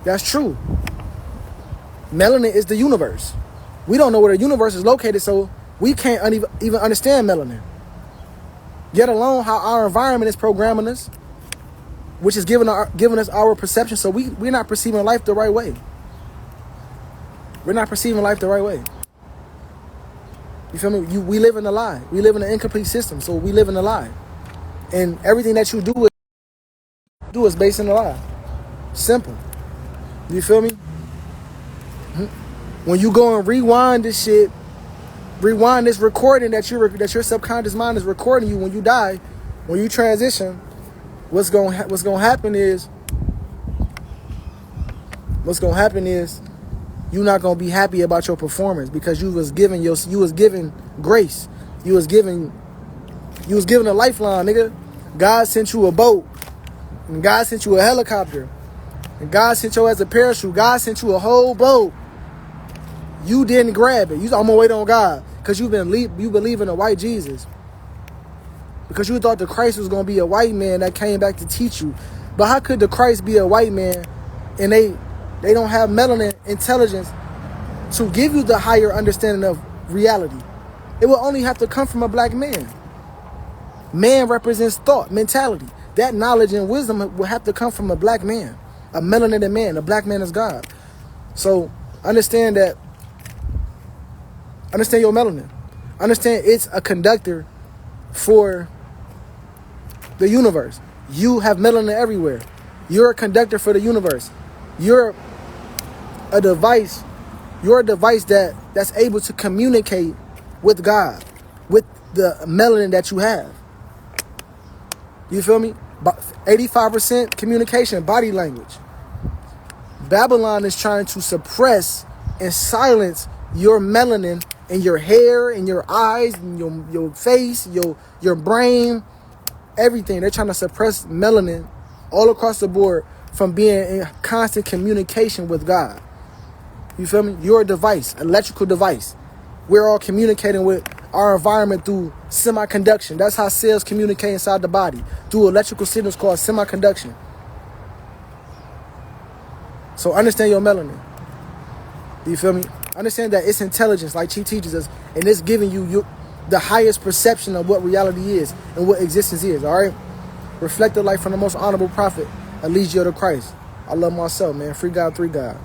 That's true. Melanin is the universe. We don't know where the universe is located, so we can't even understand melanin. Yet alone how our environment is programming us, which is giving us our perception, so we're not perceiving life the right way. We're not perceiving life the right way. You feel me? We live in a lie. We live in an incomplete system, so we live in a lie. And everything that you do is based on a lie. Simple. You feel me? When you go and rewind this shit, rewind this recording that your subconscious mind is recording you when you die, when you transition, what's gonna happen is you're not gonna be happy about your performance, because you was given grace, you was given a lifeline, nigga. God sent you a boat, and God sent you a helicopter, and God sent you as a parachute. God sent you a whole boat. You didn't grab it. I'm gonna wait on God, because you believe in a white Jesus, because you thought the Christ was gonna be a white man that came back to teach you. But how could the Christ be a white man and they don't have melanin intelligence to give you the higher understanding of reality? It will only have to come from a black man. Man represents thought, mentality. That knowledge and wisdom will have to come from a black man, a melanated man. A black man is God. So understand your melanin. Understand it's a conductor for the universe. You have melanin everywhere. You're a conductor for the universe. You're a device. You're a device that's able to communicate with God, with the melanin that you have. You feel me? 85% communication, body language. Babylon is trying to suppress and silence your melanin in your hair, in your eyes, in your face, your brain, everything. They're trying to suppress melanin all across the board from being in constant communication with God. You feel me? You're a device, electrical device. We're all communicating with our environment through semiconduction. That's how cells communicate inside the body, through electrical signals called semiconduction. So understand your melanin. Do you feel me? Understand that it's intelligence, like Chi teaches us, and it's giving you the highest perception of what reality is and what existence is, all right? Reflect the life from the most honorable prophet, Eligio to Christ. I love myself, man. Free God, three God.